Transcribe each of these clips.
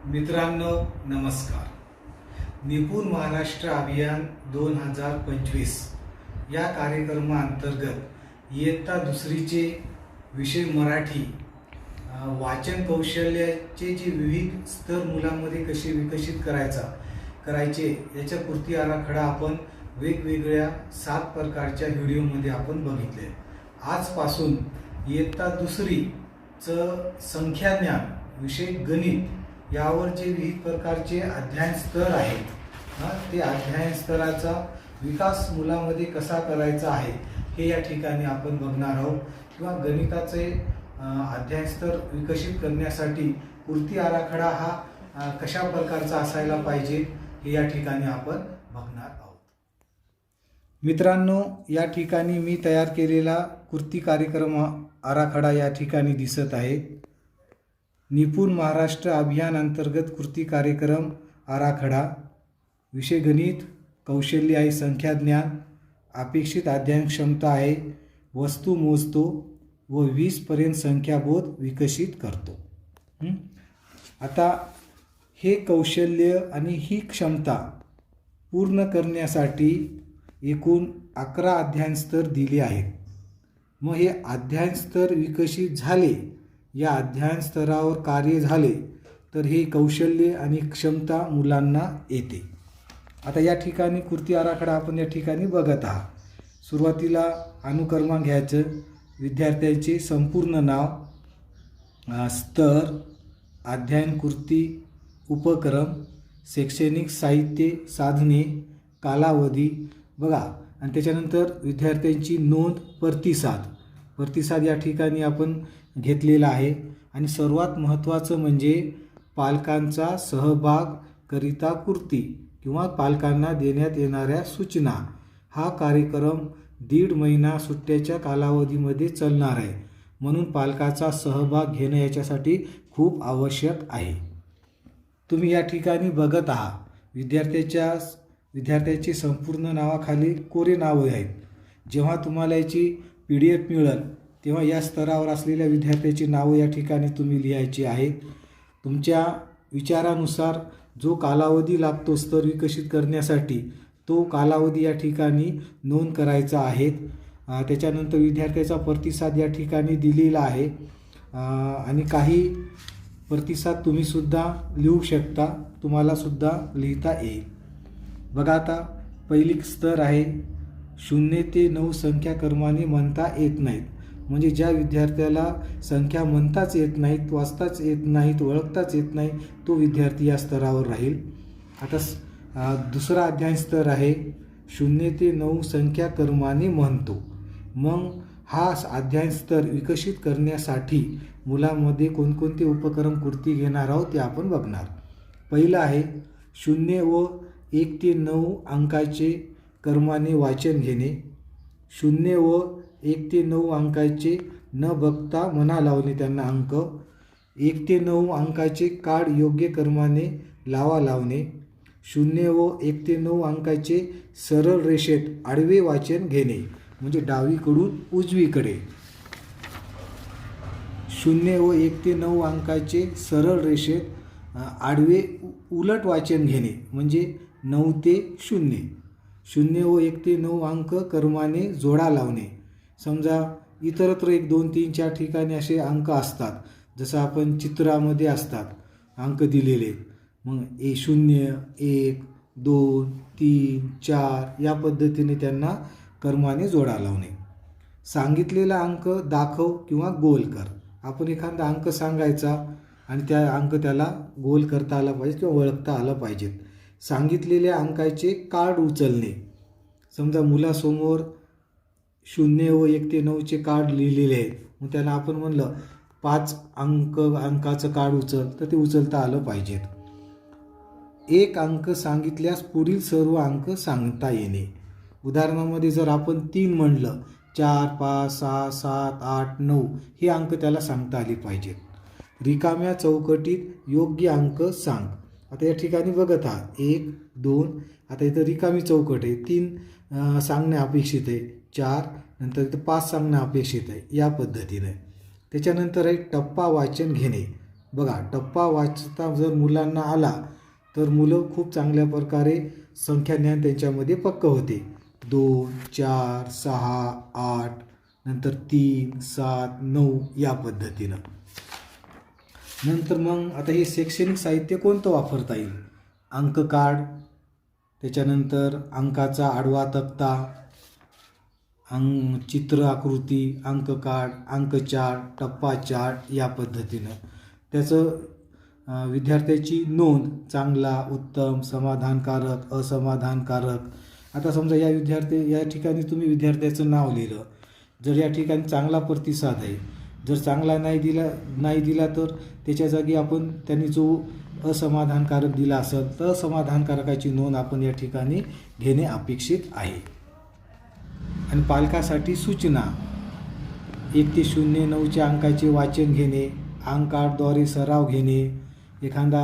मित्रांनो नमस्कार. निपुण महाराष्ट्र अभियान 2025 या कार्यक्रमाअंतर्गत इयत्ता दुसरीचे विषय मराठी वाचन कौशल्याचे जे विविध स्तर मुलांमध्ये कसे विकसित करायचे याच्या कृती आराखडा आपण वेगवेगळ्या 7 प्रकारच्या व्हिडिओमध्ये आपण बघितले. आजपासून इयत्ता दुसरीचं संख्याज्ञान विषय गणित यावर जे विविध प्रकारचे अध्ययन स्तर आहेत ते अध्ययन स्तराचा विकास मुलांमध्ये कसा करायचा आहे हे या ठिकाणी आपण बघणार आहोत. किंवा गणिताचे अध्ययन स्तर विकसित करण्यासाठी कृती आराखडा हा कशा प्रकारचा असायला पाहिजे हे या ठिकाणी आपण बघणार आहोत. मित्रांनो, या ठिकाणी मी तयार केलेला कृती कार्यक्रम आराखडा या ठिकाणी दिसत आहे. निपुण महाराष्ट्र अभियान अंतर्गत कृती कार्यक्रम आराखडा विषय गणित कौशल्य आहे, संख्याज्ञान, अपेक्षित अध्ययन क्षमता आहे, वस्तू मोजतो व 20 पर्यंत संख्याबोध विकसित करतो. आता हे कौशल्य आणि ही क्षमता पूर्ण करण्यासाठी एकूण 11 अध्ययन स्तर दिले आहेत. मग हे अध्ययन स्तर विकसित झाले, या अध्ययन स्तरावर कार्य झाले तर हे कौशल्य आणि क्षमता मुलांना येते. आता या ठिकाणी कृती आराखडा आपण या ठिकाणी बघत आहात. सुरुवातीला अनुक्रमांक घ्यायचं, विद्यार्थ्यांचे संपूर्ण नाव, स्तर, अध्ययन कृती, उपक्रम, शैक्षणिक साहित्य, साधने, कालावधी बघा. आणि त्याच्यानंतर विद्यार्थ्यांची नोंद, प्रतिसाद या ठिकाणी आपण घेतलेला आहे. आणि सर्वात महत्त्वाचं म्हणजे पालकांचा सहभाग करिता कृती किंवा पालकांना देण्यात येणाऱ्या सूचना. हा कार्यक्रम 1.5 महिना सुट्ट्याच्या कालावधीमध्ये चालणार आहे, म्हणून पालकाचा सहभाग घेणं याच्यासाठी खूप आवश्यक आहे. तुम्ही या ठिकाणी बघत आहात विद्यार्थ्याची संपूर्ण नावाखाली कोरे नावं आहेत. जेव्हा तुम्हाला याची PDF मिळेल तेव्हा या स्तरावर असलेल्या विद्यार्थ्याची नावं या ठिकाणी तुम्ही लिहायची आहेत. तुमच्या विचारानुसार जो कालावधी लागतो स्तर विकसित करण्यासाठी तो कालावधी या ठिकाणी नोंद करायचा आहे. त्याच्यानंतर विद्यार्थ्याचा प्रतिसाद या ठिकाणी दिलेला आहे आणि काही प्रतिसाद तुम्हीसुद्धा लिहू शकता, तुम्हालासुद्धा लिहिता येईल. बघा, आता पहिली स्तर आहे 0 ते 9 संख्या क्रमाने म्हणता येत नाहीत. म्हणजे ज्या विद्यार्थ्याला संख्या म्हणताच येत नाहीत, वाचताच येत नाहीत, ओळखताच येत नाही, तो विद्यार्थी या स्तरावर राहील. आता दुसरा अध्ययन स्तर आहे 0 ते 9 संख्या क्रमाने म्हणतो. मग हा अध्ययन स्तर विकसित करण्यासाठी मुलांमध्ये कोणकोणते उपक्रम कृती घेणार आहोत ते आपण बघणार. पहिलं आहे 0 व 1 ते 9 अंकाचे क्रमाने वाचन घेणे. 0 व 1 ते 9 अंकाचे न बघता म्हणा लावणे त्यांना अंक. 1 ते 9 अंकाचे कार्ड योग्य क्रमाने लावणे. 0 व 1 ते 9 अंकाचे सरळ रेषेत आडवे वाचन घेणे, म्हणजे डावीकडून उजवीकडे. 0 व 1 ते 9 अंकाचे सरळ रेषेत आडवे उलट वाचन घेणे, म्हणजे 9 ते 0. 0 व 1 ते 9 अंक क्रमाने जोडा लावणे. समजा इतरत्र 1 2 3 4 ठिकाणी असे अंक असतात, जसं आपण चित्रामध्ये असतात अंक दिलेले. मग 0 1 2 3 4 या पद्धतीने त्यांना क्रमाने जोडा लावणे. सांगितलेला अंक दाखव किंवा गोल कर. आपण एखादा अंक सांगायचा आणि त्या अंक त्याला गोल करता आला पाहिजे किंवा ओळखता आलं पाहिजेत. सांगितलेल्या अंकाचे कार्ड उचलणे. समजा मुलासमोर 0 व 1 ते 9चे कार्ड लिहिलेले आहेत, मग त्याला आपण म्हणलं 5 अंकाचं कार्ड उचल, तर ते उचलता आलं पाहिजेत. 1 अंक सांगितल्यास पुढील सर्व अंक सांगता येणे. उदाहरणामध्ये जर आपण 3 म्हणलं, 4 5 6 7 8 9 हे अंक त्याला सांगता आले पाहिजेत. रिकाम्या चौकटीत योग्य अंक सांग. आता या ठिकाणी बघत आहात 1 2, आता इथं रिकामी चौकट आहे, 3 सांगणे अपेक्षित आहे, 4 नंतर इथं 5 सांगणे अपेक्षित आहे. या पद्धतीने त्याच्यानंतर आहे टप्पा वाचन घेणे. बघा, टप्पा वाचता जर मुलांना आला तर मुलं खूप चांगल्या प्रकारे संख्याज्ञान त्यांच्यामध्ये पक्क होते. 2, 4, 6, 8, नंतर 3, 7, 9 या पद्धतीनं. नंतर मग आता हे शैक्षणिक साहित्य कोणतं वापरता येईल? अंक कार्ड, त्याच्यानंतर अंकाचा आडवा तक्ता, चित्र आकृती, अंक कार्ड, अंक चार्ट, टप्पा चार्ट या पद्धतीनं. त्याचं विद्यार्थ्याची नोंद चांगला, उत्तम, समाधानकारक, असमाधानकारक. आता समजा या ठिकाणी तुम्ही विद्यार्थ्याचं नाव लिहिलं. जर या ठिकाणी चांगला प्रतिसाद आहे, जर चांगला नाही दिला तर त्याच्या जागी आपण त्यांनी जो असमाधानकारक दिला असेल तर असमाधानकारकाची नोंद आपण या ठिकाणी घेणे अपेक्षित आहे. आणि पालकासाठी सूचना: 1 ते 09च्या अंकाचे वाचन घेणे, अंक कार्डद्वारे सराव घेणे, एखादा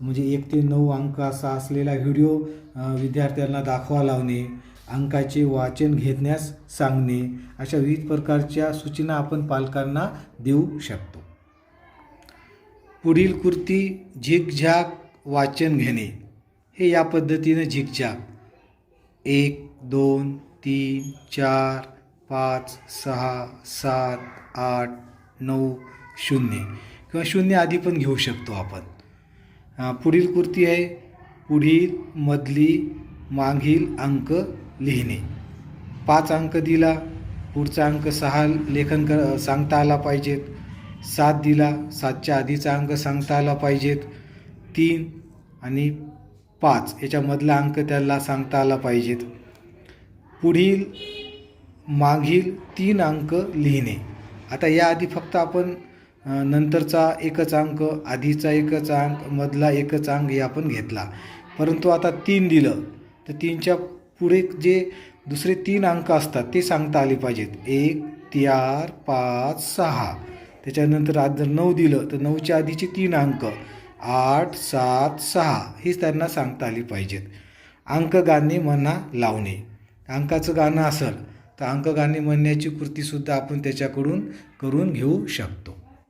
म्हणजे 1 ते 9 अंकाचा असलेला व्हिडिओ विद्यार्थ्यांना दाखवा लावणे, अंकाचे वाचन घेण्यास सांगणे, अशा विविध प्रकारच्या सूचना आपण पालकांना देऊ शकतो. पुढील कृती झिकझॅक वाचन घेणे. हे या पद्धतीने झिकझॅक 1, 2, 3, 4, 5, 6, 7, 8, 9, 0 किंवा 0 आधी पण घेऊ शकतो आपण. पुढील कृती आहे पुढील, मधली, मागील अंक लिहिणे. 5 अंक दिला, पुढचा अंक 6 लेखन सांगता आला पाहिजेत. 7 दिला, 7च्या आधीचा अंक सांगता आला पाहिजेत. 3 आणि 5 याच्यामधला अंक त्याला सांगता आला पाहिजेत. पुढील, मागील 3 अंक लिहिणे. आता याआधी फक्त आपण नंतरचा एकच अंक, आधीचा एकच अंक, मधला एकच अंक हे आपण घेतला. परंतु आता 3 दिलं तर 3च्या पुढे जे दुसरे 3 अंक असतात ते सांगता आले पाहिजेत. 1, 4, 5, 6. त्याच्यानंतर आज जर 9 दिलं तर 9च्या आधीचे 3 अंक 8, 7, 6 हीच त्यांना सांगता आली पाहिजेत. अंकगाणे म्हणा लावणे. अंकाचं गाणं असेल तर अंकगाणे म्हणण्याची कृतीसुद्धा आपण त्याच्याकडून करून घेऊ शकतो.